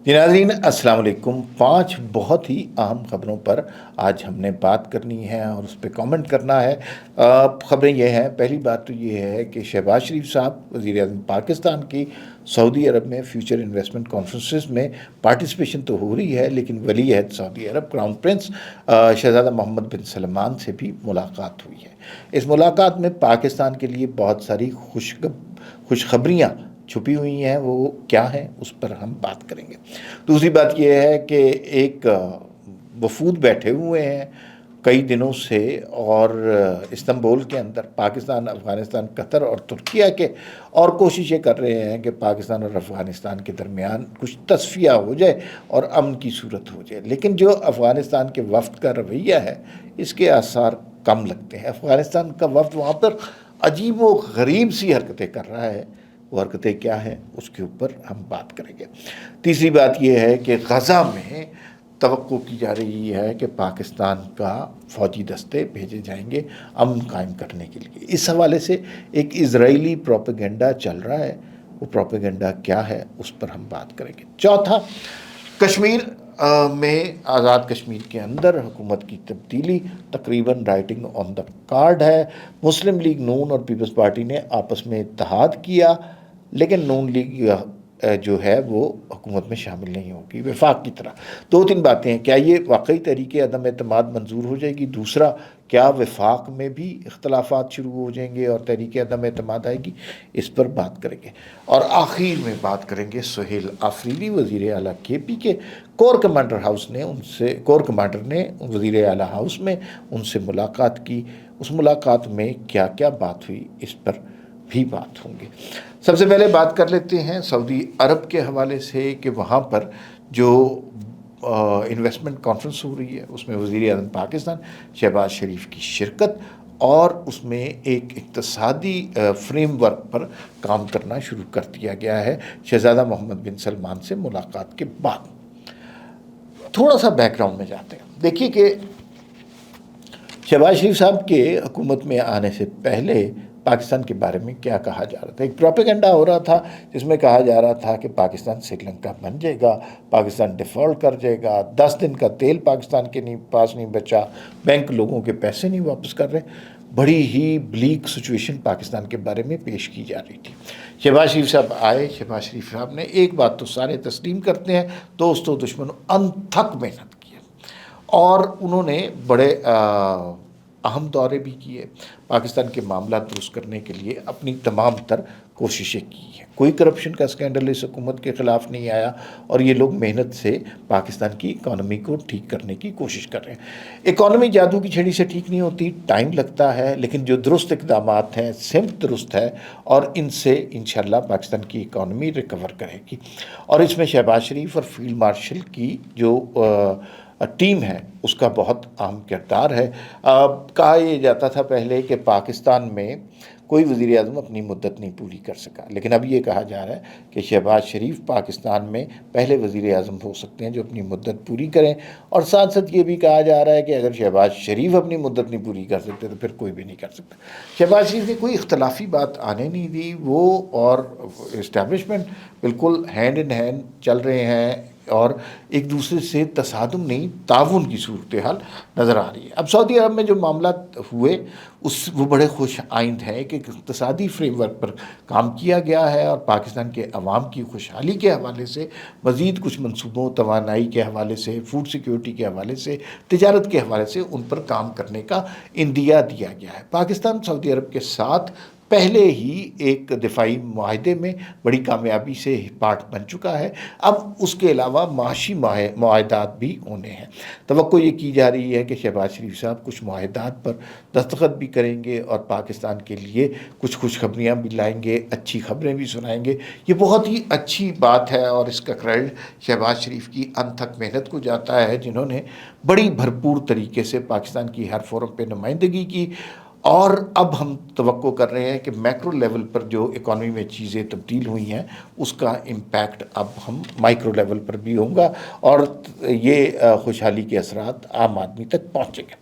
جی ناظرین السلام علیکم۔ 5 بہت ہی اہم خبروں پر آج ہم نے بات کرنی ہے اور اس پہ کامنٹ کرنا ہے۔ خبریں یہ ہیں، پہلی بات تو یہ ہے کہ شہباز شریف صاحب وزیر اعظم پاکستان کی سعودی عرب میں فیوچر انویسٹمنٹ کانفرنسز میں پارٹیسپیشن تو ہو رہی ہے، لیکن ولی عہد سعودی عرب کراؤن پرنس شہزادہ محمد بن سلمان سے بھی ملاقات ہوئی ہے۔ اس ملاقات میں پاکستان کے لیے بہت ساری خوشخبریاں چھپی ہوئی ہیں، وہ کیا ہیں اس پر ہم بات کریں گے۔ دوسری بات یہ ہے کہ ایک وفود بیٹھے ہوئے ہیں کئی دنوں سے، اور استنبول کے اندر پاکستان، افغانستان، قطر اور ترکیہ کے، اور کوشش یہ کر رہے ہیں کہ پاکستان اور افغانستان کے درمیان کچھ تصفیہ ہو جائے اور امن کی صورت ہو جائے، لیکن جو افغانستان کے وفد کا رویہ ہے اس کے آثار کم لگتے ہیں۔ افغانستان کا وفد وہاں پر عجیب و غریب سی حرکتیں کر رہا ہے، وہ حرکتیں کیا ہیں اس کے اوپر ہم بات کریں گے۔ تیسری بات یہ ہے کہ غزہ میں توقع کی جا رہی ہے کہ پاکستان کا فوجی دستے بھیجے جائیں گے امن قائم کرنے کے لیے۔ اس حوالے سے ایک اسرائیلی پروپیگنڈا چل رہا ہے، وہ پروپیگنڈا کیا ہے اس پر ہم بات کریں گے۔ چوتھا، کشمیر میں آزاد کشمیر کے اندر حکومت کی تبدیلی تقریباً رائٹنگ آن دا کارڈ ہے۔ مسلم لیگ نون اور پیپلز پارٹی نے آپس میں اتحاد کیا، لیکن نون لیگ جو ہے وہ حکومت میں شامل نہیں ہوگی وفاق کی طرح۔ 2-3 باتیں ہیں، کیا یہ واقعی تحریک عدم اعتماد منظور ہو جائے گی؟ دوسرا، کیا وفاق میں بھی اختلافات شروع ہو جائیں گے اور تحریک عدم اعتماد آئے گی؟ اس پر بات کریں گے۔ اور آخر میں بات کریں گے سہیل آفریدی، وزیر اعلیٰ کے پی کے کور کمانڈر نے وزیر اعلیٰ ہاؤس میں ان سے ملاقات کی۔ اس ملاقات میں کیا کیا بات ہوئی اس پر بھی بات ہوں گے۔ سب سے پہلے بات کر لیتے ہیں سعودی عرب کے حوالے سے کہ وہاں پر جو انویسٹمنٹ کانفرنس ہو رہی ہے اس میں وزیر اعظم پاکستان شہباز شریف کی شرکت، اور اس میں ایک اقتصادی فریم ورک پر کام کرنا شروع کر دیا گیا ہے شہزادہ محمد بن سلمان سے ملاقات کے بعد۔ تھوڑا سا بیک گراؤنڈ میں جاتے ہیں۔ دیکھیے کہ شہباز شریف صاحب کے حکومت میں آنے سے پہلے پاکستان کے بارے میں کیا کہا جا رہا تھا؟ ایک پروپیگنڈا ہو رہا تھا جس میں کہا جا رہا تھا کہ پاکستان سری لنکا بن جائے گا، پاکستان ڈیفالٹ کر جائے گا، 10 دن کا تیل پاکستان کے پاس نہیں بچا، بینک لوگوں کے پیسے نہیں واپس کر رہے۔ بڑی ہی بلیک سچویشن پاکستان کے بارے میں پیش کی جا رہی تھی۔ شہباز شریف صاحب آئے، شہباز شریف صاحب نے ایک بات تو سارے تسلیم کرتے ہیں، دوستوں دشمنوں انتھک محنت کی ہے، اور انہوں نے بڑے اہم دورے بھی کیے، پاکستان کے معاملات درست کرنے کے لیے اپنی تمام تر کوششیں کی ہیں۔ کوئی کرپشن کا اسکینڈل اس حکومت کے خلاف نہیں آیا، اور یہ لوگ محنت سے پاکستان کی اکانومی کو ٹھیک کرنے کی کوشش کر رہے ہیں۔ اکانومی جادو کی چھڑی سے ٹھیک نہیں ہوتی، ٹائم لگتا ہے، لیکن جو درست اقدامات ہیں، سمت درست ہے، اور ان سے انشاءاللہ پاکستان کی اکانومی ریکور کرے گی۔ اور اس میں شہباز شریف اور فیلڈ مارشل کی جو ٹیم ہے اس کا بہت اہم کردار ہے۔ کہا یہ جاتا تھا پہلے کہ پاکستان میں کوئی وزیر اعظم اپنی مدت نہیں پوری کر سکا، لیکن اب یہ کہا جا رہا ہے کہ شہباز شریف پاکستان میں پہلے وزیر اعظم ہو سکتے ہیں جو اپنی مدت پوری کریں، اور ساتھ ساتھ یہ بھی کہا جا رہا ہے کہ اگر شہباز شریف اپنی مدت نہیں پوری کر سکتے تو پھر کوئی بھی نہیں کر سکتا۔ شہباز شریف نے کوئی اختلافی بات آنے نہیں دی، وہ اور اسٹیبلشمنٹ بالکل ہینڈ ان ہینڈ چل رہے ہیں، اور ایک دوسرے سے تصادم نہیں، تعاون کی صورتحال نظر آ رہی ہے۔ اب سعودی عرب میں جو معاملات ہوئے وہ بڑے خوش آئند ہیں کہ اقتصادی فریم ورک پر کام کیا گیا ہے، اور پاکستان کے عوام کی خوشحالی کے حوالے سے مزید کچھ منصوبوں، توانائی کے حوالے سے، فوڈ سیکیورٹی کے حوالے سے، تجارت کے حوالے سے ان پر کام کرنے کا عندیہ دیا گیا ہے۔ پاکستان سعودی عرب کے ساتھ پہلے ہی ایک دفاعی معاہدے میں بڑی کامیابی سے پارٹ بن چکا ہے، اب اس کے علاوہ معاشی معاہدات بھی ہونے ہیں۔ توقع یہ کی جا رہی ہے کہ شہباز شریف صاحب کچھ معاہدات پر دستخط بھی کریں گے، اور پاکستان کے لیے کچھ خوشخبریاں بھی لائیں گے، اچھی خبریں بھی سنائیں گے۔ یہ بہت ہی اچھی بات ہے، اور اس کا کریڈٹ شہباز شریف کی انتھک محنت کو جاتا ہے، جنہوں نے بڑی بھرپور طریقے سے پاکستان کی ہر فورم پہ نمائندگی کی۔ اور اب ہم توقع کر رہے ہیں کہ میکرو لیول پر جو اکانومی میں چیزیں تبدیل ہوئی ہیں اس کا امپیکٹ اب ہم مائکرو لیول پر بھی ہوگا، اور یہ خوشحالی کے اثرات عام آدمی تک پہنچیں گے۔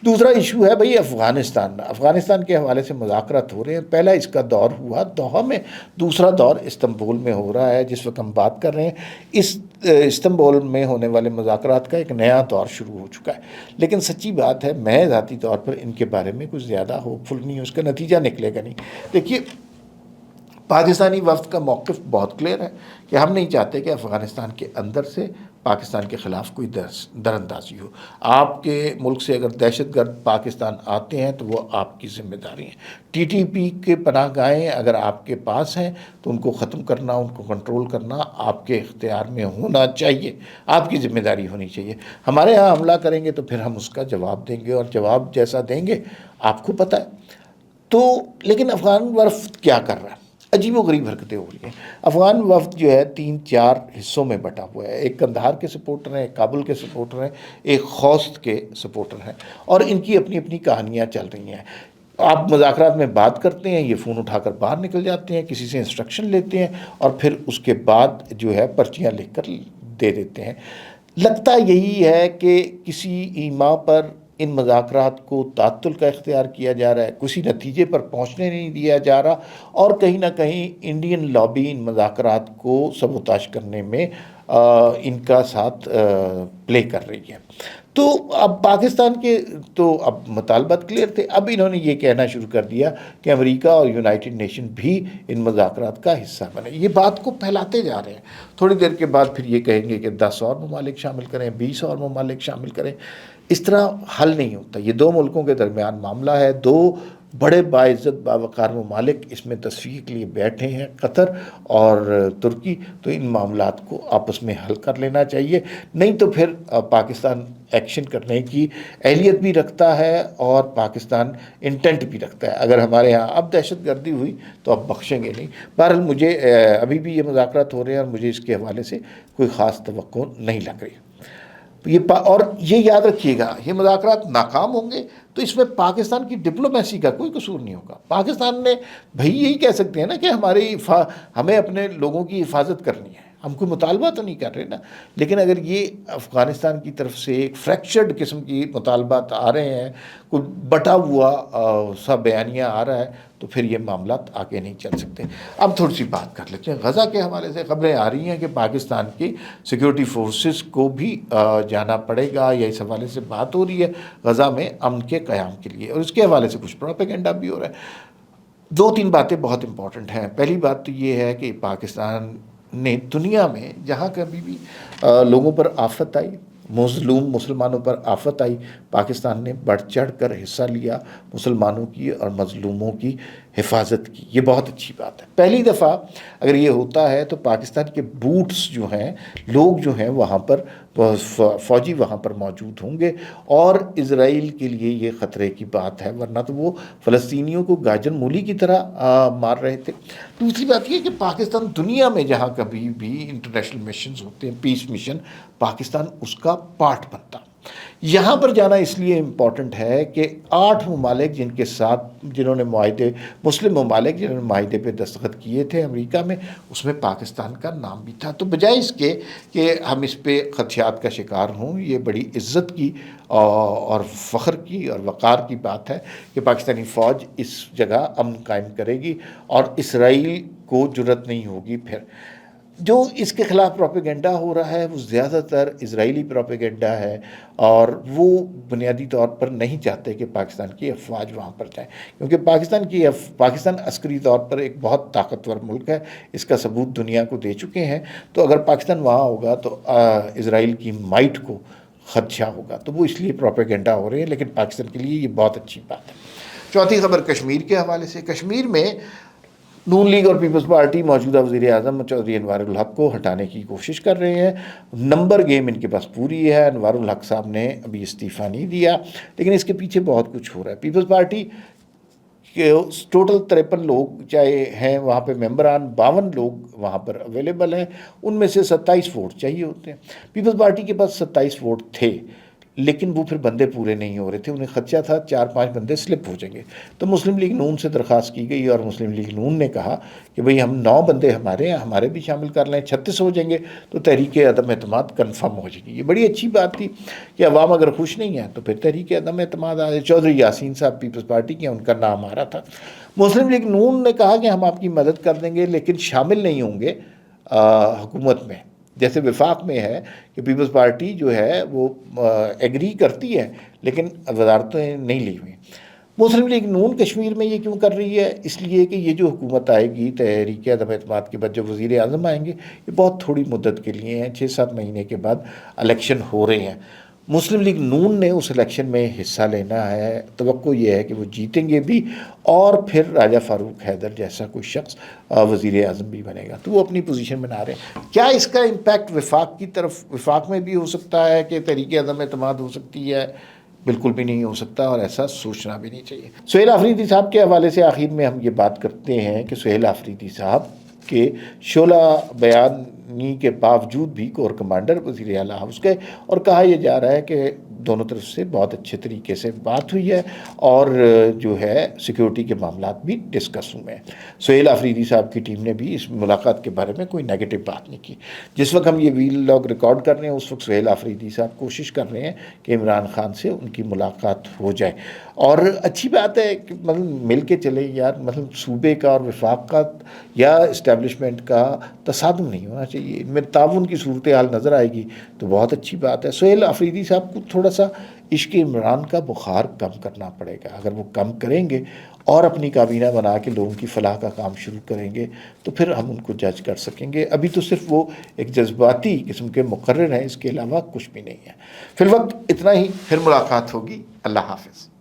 دوسرا ایشو ہے بھئی افغانستان کے حوالے سے مذاکرات ہو رہے ہیں. پہلا اس کا دور ہوا دوحہ میں، دوسرا دور استنبول میں ہو رہا ہے جس وقت ہم بات کر رہے ہیں. اس استنبول میں ہونے والے مذاکرات کا ایک نیا دور شروع ہو چکا ہے. لیکن سچی بات ہے میں ذاتی طور پر ان کے بارے میں کچھ زیادہ ہوپ فل نہیں ہوں، اس کا نتیجہ نکلے گا نہیں. دیکھیے پاکستانی وفد کا موقف بہت کلیئر ہے کہ ہم نہیں چاہتے کہ افغانستان کے اندر سے پاکستان کے خلاف کوئی در اندازی ہو. آپ کے ملک سے اگر دہشت گرد پاکستان آتے ہیں تو وہ آپ کی ذمہ داری ہیں. ٹی ٹی پی کے پناہ گاہیں اگر آپ کے پاس ہیں تو ان کو ختم کرنا، ان کو کنٹرول کرنا آپ کے اختیار میں ہونا چاہیے، آپ کی ذمہ داری ہونی چاہیے. ہمارے ہاں حملہ کریں گے تو پھر ہم اس کا جواب دیں گے، اور جواب جیسا دیں گے آپ کو پتہ ہے. تو لیکن افغان وفد کیا کر رہا ہے؟ عجیب و غریب حرکتیں ہو رہی ہیں. افغان وفد جو ہے 3-4 حصوں میں بٹا ہوا ہے. ایک قندھار کے سپورٹر ہیں، ایک کابل کے سپورٹر ہیں، ایک خوست کے سپورٹر ہیں، اور ان کی اپنی اپنی کہانیاں چل رہی ہیں. آپ مذاکرات میں بات کرتے ہیں، یہ فون اٹھا کر باہر نکل جاتے ہیں، کسی سے انسٹرکشن لیتے ہیں اور پھر اس کے بعد جو ہے پرچیاں لکھ کر دے دیتے ہیں. لگتا یہی ہے کہ کسی ایما پر ان مذاکرات کو تعطل کا اختیار کیا جا رہا ہے، کسی نتیجے پر پہنچنے نہیں دیا جا رہا، اور کہیں نہ کہیں انڈین لابی ان مذاکرات کو سبوتاش کرنے میں ان کا ساتھ پلے کر رہی ہے. تو اب پاکستان کے تو اب مطالبات کلیئر تھے. اب انہوں نے یہ کہنا شروع کر دیا کہ امریکہ اور یونائٹڈ نیشن بھی ان مذاکرات کا حصہ بنے. یہ بات کو پھیلاتے جا رہے ہیں. تھوڑی دیر کے بعد پھر یہ کہیں گے کہ 10 اور ممالک شامل کریں، 20 اور ممالک شامل کریں. اس طرح حل نہیں ہوتا. یہ 2 ملکوں کے درمیان معاملہ ہے. 2 بڑے باعزت باوقار ممالک اس میں تصفیے کے لیے بیٹھے ہیں، قطر اور ترکی. تو ان معاملات کو آپس میں حل کر لینا چاہیے، نہیں تو پھر پاکستان ایکشن کرنے کی اہلیت بھی رکھتا ہے اور پاکستان انٹینٹ بھی رکھتا ہے. اگر ہمارے ہاں اب دہشت گردی ہوئی تو اب بخشیں گے نہیں. بہرحال مجھے ابھی بھی یہ مذاکرات ہو رہے ہیں اور مجھے اس کے حوالے سے کوئی خاص توقع نہیں لگ رہی. اور یہ یاد رکھیے گا یہ مذاکرات ناکام ہوں گے تو اس میں پاکستان کی ڈپلومیسی کا کوئی قصور نہیں ہوگا. پاکستان نے بھائی یہی کہہ سکتے ہیں نا کہ ہمیں اپنے لوگوں کی حفاظت کرنی ہے، ہم کوئی مطالبہ تو نہیں کر رہے نا. لیکن اگر یہ افغانستان کی طرف سے ایک فریکچرڈ قسم کی مطالبات آ رہے ہیں، کوئی بٹا ہوا سا بیانیہ آ رہا ہے، تو پھر یہ معاملات آگے نہیں چل سکتے. اب تھوڑی سی بات کر لیتے ہیں غزہ کے حوالے سے. خبریں آ رہی ہیں کہ پاکستان کی سیکیورٹی فورسز کو بھی جانا پڑے گا، یا اس حوالے سے بات ہو رہی ہے غزہ میں امن کے قیام کے لیے، اور اس کے حوالے سے کچھ پروپیگنڈا بھی ہو رہا ہے. 2-3 باتیں بہت امپورٹنٹ ہیں. پہلی بات تو یہ ہے کہ پاکستان نے دنیا میں جہاں کبھی بھی لوگوں پر آفت آئی، مظلوم مسلمانوں پر آفت آئی، پاکستان نے بڑھ چڑھ کر حصہ لیا، مسلمانوں کی اور مظلوموں کی حفاظت کی. یہ بہت اچھی بات ہے. پہلی دفعہ اگر یہ ہوتا ہے تو پاکستان کے بوٹس جو ہیں، لوگ جو ہیں وہاں پر فوجی وہاں پر موجود ہوں گے، اور اسرائیل کے لیے یہ خطرے کی بات ہے، ورنہ تو وہ فلسطینیوں کو گاجر مولی کی طرح مار رہے تھے. دوسری بات یہ کہ پاکستان دنیا میں جہاں کبھی بھی انٹرنیشنل مشنز ہوتے ہیں، پیس مشن، پاکستان اس کا پارٹ بنتا. یہاں پر جانا اس لیے امپورٹنٹ ہے کہ 8 ممالک جنہوں نے مسلم ممالک جنہوں نے معاہدے پہ دستخط کیے تھے امریکہ میں، اس میں پاکستان کا نام بھی تھا. تو بجائے اس کے کہ ہم اس پہ خدشات کا شکار ہوں، یہ بڑی عزت کی اور فخر کی اور وقار کی بات ہے کہ پاکستانی فوج اس جگہ امن قائم کرے گی، اور اسرائیل کو جرأت نہیں ہوگی. پھر جو اس کے خلاف پروپیگنڈا ہو رہا ہے وہ زیادہ تر اسرائیلی پروپیگنڈا ہے، اور وہ بنیادی طور پر نہیں چاہتے کہ پاکستان کی افواج وہاں پر جائیں، کیونکہ پاکستان عسکری طور پر ایک بہت طاقتور ملک ہے. اس کا ثبوت دنیا کو دے چکے ہیں. تو اگر پاکستان وہاں ہوگا تو اسرائیل کی مائٹ کو خدشہ ہوگا. تو وہ اس لیے پروپیگنڈا ہو رہے ہیں، لیکن پاکستان کے لیے یہ بہت اچھی بات ہے. چوتھی خبر کشمیر کے حوالے سے. کشمیر میں نون لیگ اور پیپلز پارٹی موجودہ وزیر اعظم چودھری انوار الحق کو ہٹانے کی کوشش کر رہے ہیں. نمبر گیم ان کے پاس پوری ہے. انوار الحق صاحب نے ابھی استعفیٰ نہیں دیا، لیکن اس کے پیچھے بہت کچھ ہو رہا ہے. پیپلز پارٹی کے ٹوٹل 53 لوگ چاہے ہیں وہاں پہ ممبران، 52 لوگ وہاں پر اویلیبل ہیں، ان میں سے 27 ووٹ چاہیے ہوتے ہیں. پیپلز پارٹی کے پاس 27 ووٹ تھے، لیکن وہ پھر بندے پورے نہیں ہو رہے تھے، انہیں خدشہ تھا 4-5 بندے سلپ ہو جائیں گے، تو مسلم لیگ نون سے درخواست کی گئی اور مسلم لیگ نون نے کہا کہ بھئی ہم 9 بندے ہمارے بھی شامل کر لیں، 36 ہو جائیں گے تو تحریک عدم اعتماد کنفرم ہو جائے گی۔ یہ بڑی اچھی بات تھی کہ عوام اگر خوش نہیں ہے تو پھر تحریک عدم اعتماد آ جائے۔ چودھری یاسین صاحب پیپلز پارٹی کے، ان کا نام آ رہا تھا۔ مسلم لیگ نون نے کہا کہ ہم آپ کی مدد کر دیں گے لیکن شامل نہیں ہوں گے حکومت میں، جیسے وفاق میں ہے کہ پیپلز پارٹی جو ہے وہ ایگری کرتی ہے لیکن وزارتیں نہیں لی ہوئی۔ مسلم لیگ نون کشمیر میں یہ کیوں کر رہی ہے؟ اس لیے کہ یہ جو حکومت آئے گی تحریک عدم اعتماد کے بعد جو وزیر اعظم آئیں گے یہ بہت تھوڑی مدت کے لیے ہیں، 6-7 مہینے کے بعد الیکشن ہو رہے ہیں۔ مسلم لیگ نون نے اس الیکشن میں حصہ لینا ہے، توقع یہ ہے کہ وہ جیتیں گے بھی اور پھر راجہ فاروق حیدر جیسا کوئی شخص وزیر اعظم بھی بنے گا، تو وہ اپنی پوزیشن بنا رہے ہیں۔ کیا اس کا امپیکٹ وفاق میں بھی ہو سکتا ہے کہ تحریک عدم اعتماد ہو سکتی ہے؟ بالکل بھی نہیں ہو سکتا اور ایسا سوچنا بھی نہیں چاہیے۔ سہیل آفریدی صاحب کے حوالے سے آخر میں ہم یہ بات کرتے ہیں کہ سہیل آفریدی صاحب کے شعلہ بیانی کے باوجود بھی کور کمانڈر وزیر اعلیٰ ہاؤس گئے اور کہا یہ جا رہا ہے کہ دونوں طرف سے بہت اچھے طریقے سے بات ہوئی ہے اور جو ہے سیکیورٹی کے معاملات بھی ڈسکس ہوئے ہیں۔ سہیل آفریدی صاحب کی ٹیم نے بھی اس ملاقات کے بارے میں کوئی نیگیٹو بات نہیں کی۔ جس وقت ہم یہ ویلاگ ریکارڈ کر رہے ہیں اس وقت سہیل آفریدی صاحب کوشش کر رہے ہیں کہ عمران خان سے ان کی ملاقات ہو جائے، اور اچھی بات ہے کہ مطلب مل کے چلے یار، مطلب صوبے کا اور وفاق کا یا اسٹیبلشمنٹ کا تصادم نہیں ہونا چاہیے، ان میں تعاون کی صورتحال نظر آئے گی تو بہت اچھی بات ہے۔ سہیل آفریدی صاحب کو تھوڑا سا عشق عمران کا بخار کم کرنا پڑے گا، اگر وہ کم کریں گے اور اپنی کابینہ بنا کے لوگوں کی فلاح کا کام شروع کریں گے تو پھر ہم ان کو جج کر سکیں گے۔ ابھی تو صرف وہ ایک جذباتی قسم کے مقرر ہیں، اس کے علاوہ کچھ بھی نہیں ہے۔ فی الوقت اتنا ہی، پھر ملاقات ہوگی۔ اللہ حافظ۔